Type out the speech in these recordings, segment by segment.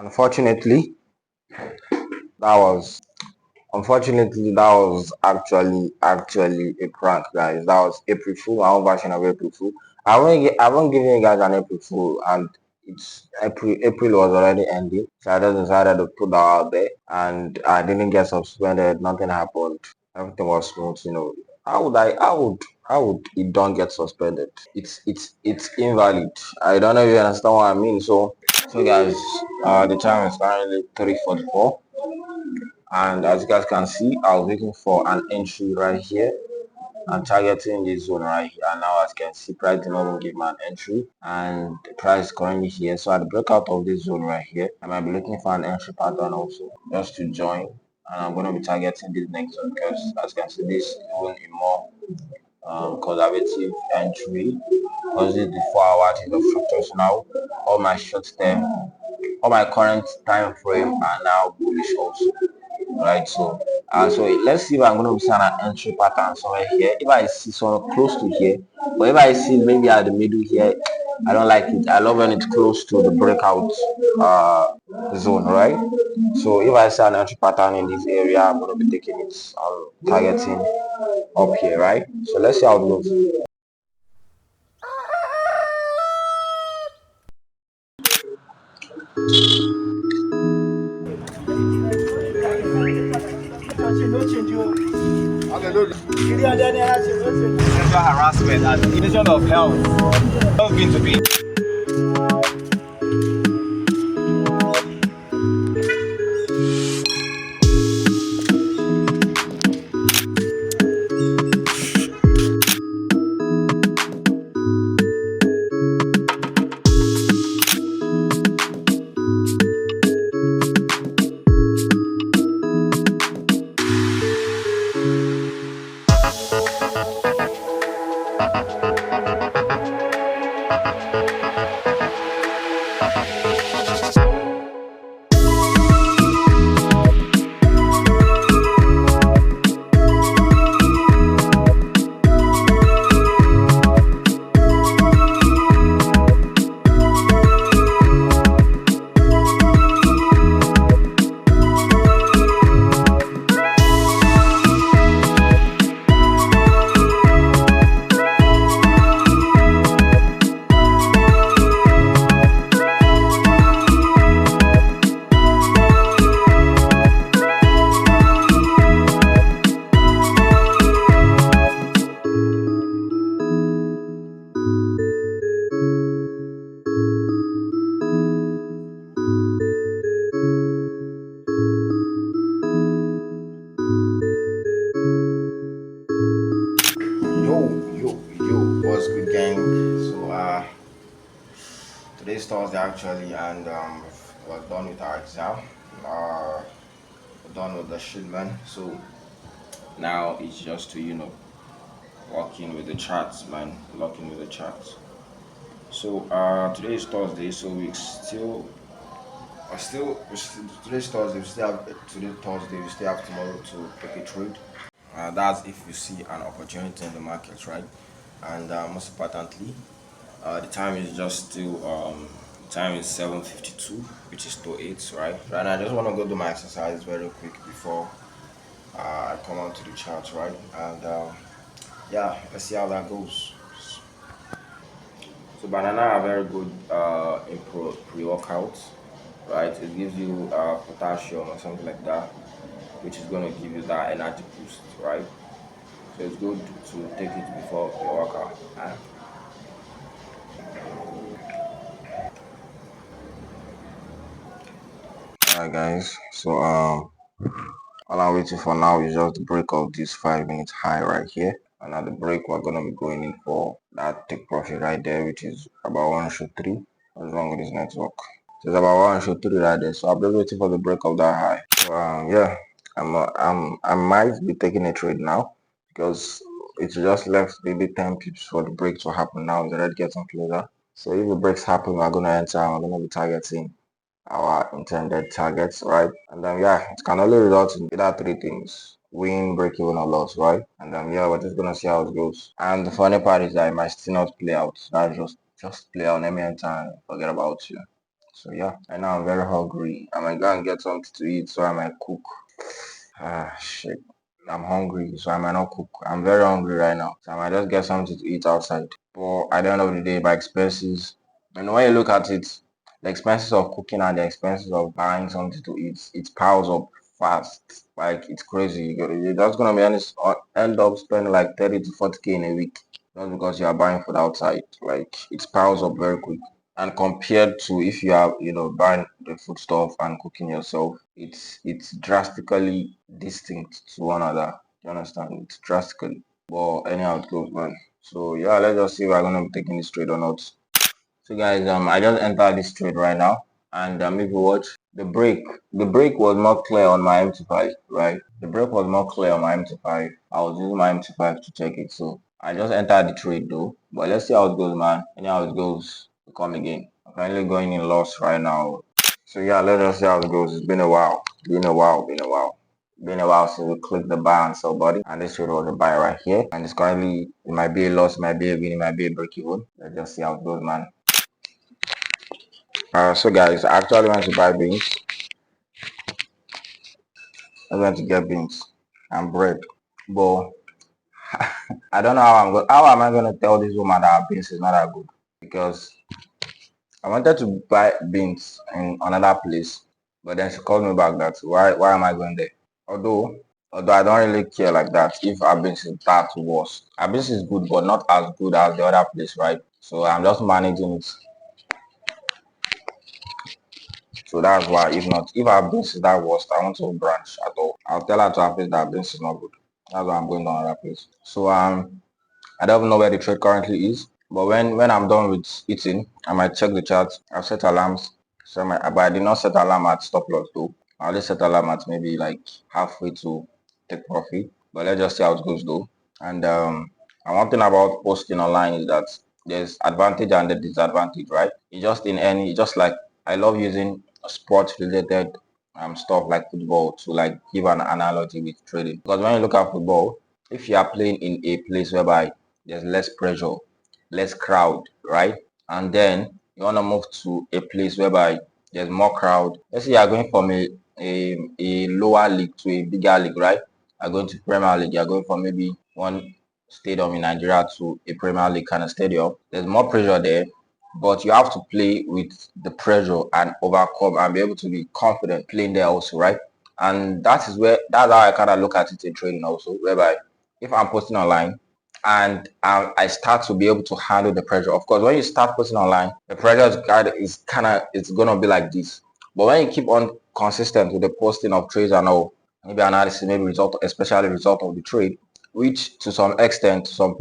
Unfortunately, that was that was actually a prank, guys. That was April Fool, my own version of April Fool. I won't give you guys an April Fool, and it's April was already ending, so I just decided to put that out there, and I didn't get suspended. Nothing happened. Everything was smooth. How would it don't get suspended? It's invalid. I don't know if you understand what I mean. So guys, the time is currently 3:44. And as you guys can see, I was looking for an entry right here and targeting this zone right here. And now as you can see, price did not even give me an entry, and the price is currently here. So at the breakout of this zone right here, I might be looking for an entry pattern also just to join. And I'm going to be targeting this next zone because as you can see, this is even a more conservative entry because this is the 4 hour change of structures now. All my short term, all my current time frame are now bullish also, right? So let's see if I'm going to see an entry pattern somewhere here. If I see somewhere close to here, but if I see maybe at the middle here, I don't like it. I love when it's close to the breakout zone, right? So if I see an entry pattern in this area, I'm going to be taking it targeting up here, right? So let's see how it goes. Sexual harassment as invasion of health. Not going to be. What's good, gang? Today's Thursday actually, and we're done with our exam. We're done with the shipment, so now it's just to working with the charts, man, locking with the charts. So today is Thursday, so today's Thursday. We still have tomorrow to take a trade. That's if you see an opportunity in the market, right? And most importantly, the time is just still time is 7:52, which is to 8, right? And I just want to go do my exercise very quick before I come onto the chart, right? And yeah, let's see how that goes. So banana are very good in pre-workout, right? It gives you potassium or something like that, which is going to give you that energy boost, right? So it's good to take it before your workout. Alright guys, so all I'm waiting for now is just the break of this 5 minute high right here. And at the break we're gonna be going in for that take profit right there, which is about 103. What's wrong with this network? So it's about 103 right there. So I'll be waiting for the break of that high. So yeah, I might be taking a trade now because it's just left maybe 10 pips for the break to happen now. It's already getting closer. So if the breaks happen, we're gonna enter and we're gonna be targeting our intended targets, right? And then yeah, it can only result in either three things: win, break even, or loss, right? And then yeah, we're just gonna see how it goes. And the funny part is that it might still not play out. That's just play out, let me enter and forget about you. So yeah, and now I'm very hungry. I might go and get something to eat so I might cook. Ah, shit. I'm hungry, so I might not cook. I'm very hungry right now, so I might just get something to eat outside. But at the end of the day, my expenses, and when you look at it, the expenses of cooking and the expenses of buying something to eat, it piles up fast. Like it's crazy. You're just gonna be honest, end up spending like 30 to 40K in a week just because you are buying food outside. Like it piles up very quick. And compared to if you are, buying the food stuff and cooking yourself, it's drastically distinct to one another. You understand? It's drastically. But anyhow it goes, man. So yeah, let's just see if I'm gonna be taking this trade or not. So guys, I just entered this trade right now, and if you watch the break was more clear on my MT5, right? The break was more clear on my MT5. I was using my MT5 to check it, so I just entered the trade though. But let's see how it goes, man. And how it goes, we come again. I'm currently going in loss right now. So yeah, let's just see how it goes. It's been a while. Been a while. Been a while. Been a while since we clicked the buy and sell button, and this trade was a buy right here. And it's currently, it might be a loss, it might be a win, it might be a break even. Let's just see how it goes, man. So guys, I actually went to buy beans. I went to get beans and bread, but I don't know how I'm going. How am I going to tell this woman that her beans is not that good? Because I wanted to buy beans in another place, but then she called me back that why am I going there? Although although I don't really care like that if her beans is that worse. Her beans is good, but not as good as the other place, right? So I'm just managing it. So that's why, if our beans is that worst, I want to branch at all. I'll tell her to her face that beans is not good. That's why I'm going down another place. So I don't even know where the trade currently is. But when I'm done with eating, I might check the chart. I've set alarms. So but I did not set alarm at stop loss though. I only set alarm at maybe like halfway to take profit. But let's just see how it goes though. And one thing about posting online is that there's advantage and the disadvantage, right? Just like I love using sports related stuff like football to like give an analogy with trading. Because when you look at football, if you are playing in a place whereby there's less pressure, less crowd, right? And then you want to move to a place whereby there's more crowd. Let's say you are going from a lower league to a bigger league, right? You're going to Premier League, you're going from maybe one stadium in Nigeria to a Premier League kind of stadium. There's more pressure there, but you have to play with the pressure and overcome and be able to be confident playing there also, right? And that's how I kind of look at it in trading also, whereby if I'm posting online and I start to be able to handle the pressure. Of course, when you start posting online, the pressure it's gonna be like this. But when you keep on consistent with the posting of trades and all, maybe analysis, maybe result, especially result of the trade, which to some extent, not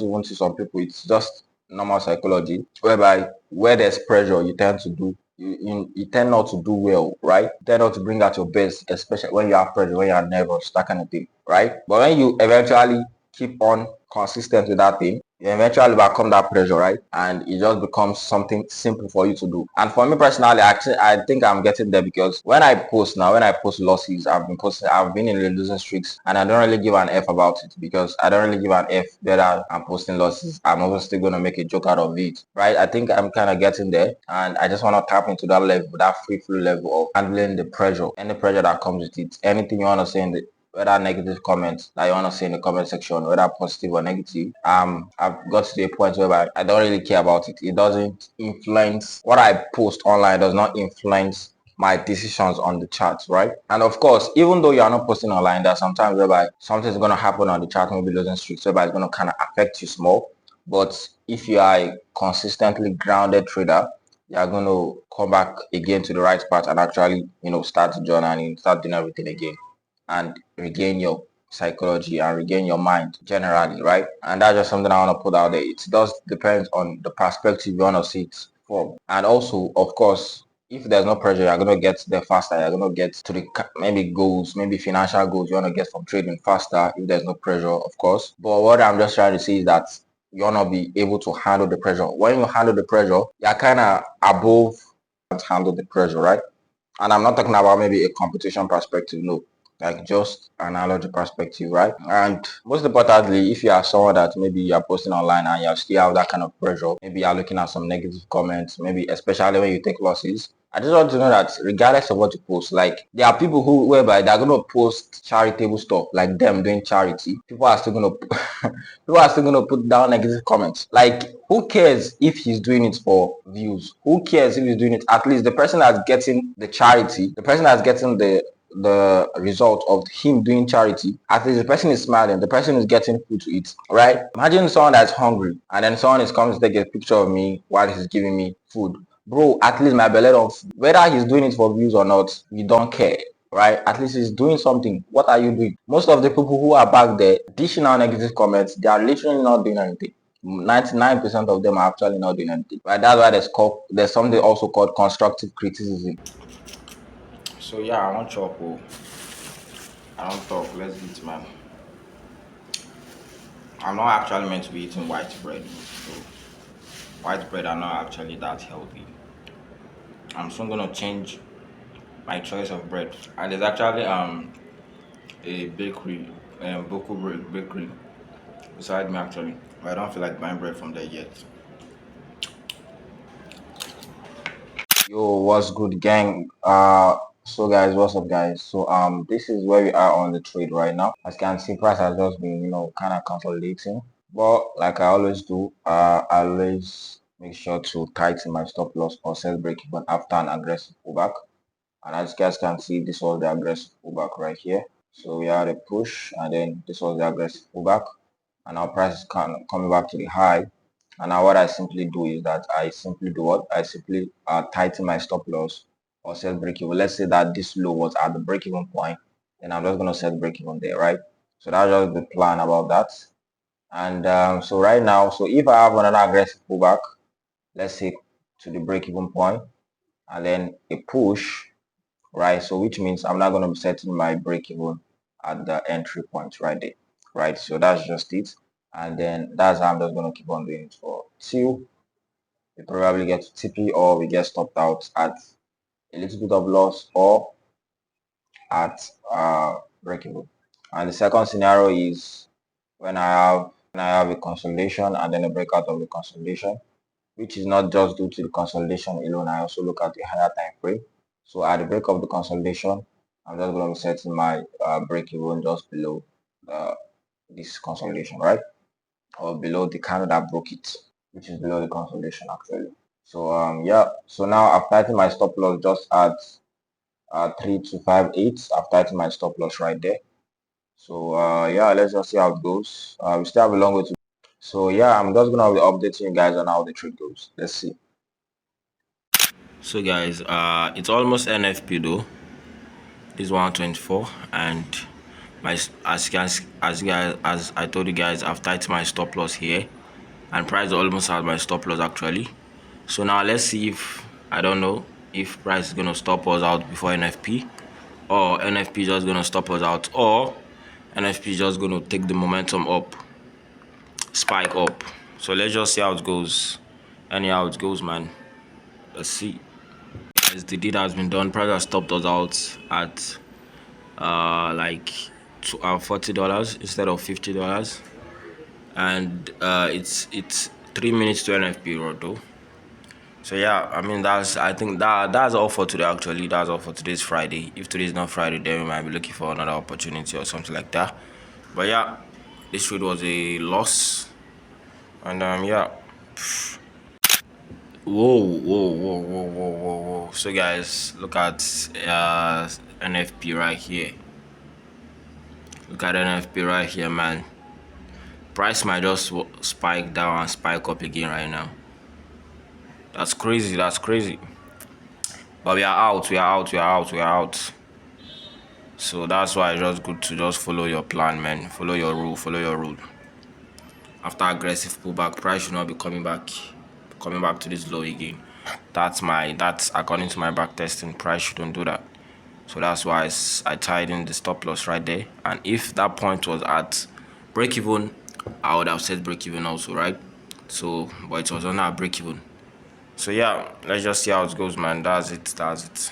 even to some people, it's just normal psychology, whereby where there's pressure, you tend to do you tend not to do well, right? You tend not to bring out your best, especially when you have pressure, when you are nervous, that kind of thing, right? But when you eventually keep on consistent with that thing, you eventually overcome that pressure, right? And it just becomes something simple for you to do. And for me personally, actually, I think I'm getting there because when I post losses, I've been in losing streaks, and I don't really give an F about it because I don't really give an F whether I'm posting losses. I'm obviously going to make a joke out of it, right? I think I'm kind of getting there, and I just want to tap into that level, that free flow level of handling the pressure, any pressure that comes with it, anything you want to say in the whether negative comments that you want to say in the comment section, whether positive or negative. I've got to the point where I don't really care about it. It doesn't influence what I post online, does not influence my decisions on the charts, right? And of course, even though you are not posting online, there's sometimes whereby something's going to happen on the chart, maybe losing streaks, whereby it's going to kind of affect you small. But if you are a consistently grounded trader, you are going to come back again to the right path and actually, start journaling, start doing everything again and regain your psychology and regain your mind generally, right? And that's just something I want to put out there. It does depend on the perspective you want to see it from. And also, of course, if there's no pressure, you're going to get there faster. You're going to get to the maybe goals, maybe financial goals you want to get from trading faster if there's no pressure, of course. But what I'm just trying to say is that you want to be able to handle the pressure. When you handle the pressure, you're kind of above handle the pressure, right? And I'm not talking about maybe a competition perspective, no. like just analogy perspective, right? And most importantly, if you are someone that maybe you are posting online and you still have that kind of pressure, maybe you are looking at some negative comments, maybe especially when you take losses. I just want to know that regardless of what you post, like there are people who whereby they're gonna post charitable stuff, like them doing charity. People are still gonna people are still gonna put down negative comments. Like who cares if he's doing it for views? Who cares if he's doing it? At least the person that's getting the charity, the person that's getting the result of him doing charity, at least the person is smiling, the person is getting food to eat, right? Imagine someone that's hungry and then someone is coming to take a picture of me while he's giving me food. Bro, at least my belly don't, whether he's doing it for views or not, we don't care, right? At least he's doing something. What are you doing? Most of the people who are back there dishing out negative comments, they are literally not doing anything. 99% of them are actually not doing anything, right? That's why there's something also called constructive criticism. So yeah, I want chop. Oh, I don't talk. Let's eat, man. I'm not actually meant to be eating white bread. So white bread are not actually that healthy. I'm soon gonna change my choice of bread. And there's actually a bakery, bakery beside me actually. But I don't feel like buying bread from there yet. Yo, what's good, gang? So guys, what's up, guys? So this is where we are on the trade right now. As you can see, price has just been, kind of consolidating. But like I always do, I always make sure to tighten my stop loss or sell break even after an aggressive pullback. And as you guys can see, this was the aggressive pullback right here. So we had a push, and then this was the aggressive pullback, and our price is coming back to the high. And now what I simply do is that I simply do what? I simply tighten my stop loss or set break even. Let's say that this low was at the break even point, then I'm just going to set break even there, right? So that's just the plan about that. And so right now, so if I have another aggressive pullback, let's say to the break even point, and then a push, right? So which means I'm not going to be setting my break even at the entry point right there, right? So that's just it. And then that's how I'm just going to keep on doing it for till we probably get to TP or we get stopped out at a little bit of loss or at break even. And the second scenario is when I have a consolidation and then a breakout of the consolidation, which is not just due to the consolidation alone. I also look at the higher time frame. So at the break of the consolidation, I'm just going to be setting my break even just below this consolidation, right? Or below the candle that broke it, which is below the consolidation actually. So yeah, so now I've tightened my stop loss just at 3258. I've tightened my stop loss right there. So yeah, let's just see how it goes. We still have a long way to. So yeah, I'm just gonna be updating you guys on how the trade goes. Let's see. So guys, it's almost NFP though. This 124, and my as I told you guys, I've tightened my stop loss here, and price almost at my stop loss actually. So now let's see if I don't know if price is gonna stop us out before NFP, or NFP just gonna stop us out, or NFP just gonna take the momentum up, spike up. So let's just see how it goes. Anyhow it goes, man. Let's see. Guys, the deal has been done. Price has stopped us out at like $40 instead of $50, and it's 3 minutes to NFP road though. So yeah, I mean I think that's all for today actually. That's all for today's Friday. If today is not Friday, then we might be looking for another opportunity or something like that. But yeah, this trade was a loss, and yeah. Whoa. So guys, look at NFP right here. Look at NFP right here, man. Price might just spike down and spike up again right now. That's crazy. That's crazy. But we are out. We are out. We are out. We are out. So that's why it's just good to just follow your plan, man. Follow your rule. Follow your rule. After aggressive pullback, price should not be coming back to this low again. That's according to my back testing. Price shouldn't do that. So that's why I tied in the stop loss right there. And if that point was at break even, I would have said break even also, right? So, but it was on our break even. So yeah, let's just see how it goes, man. That's it.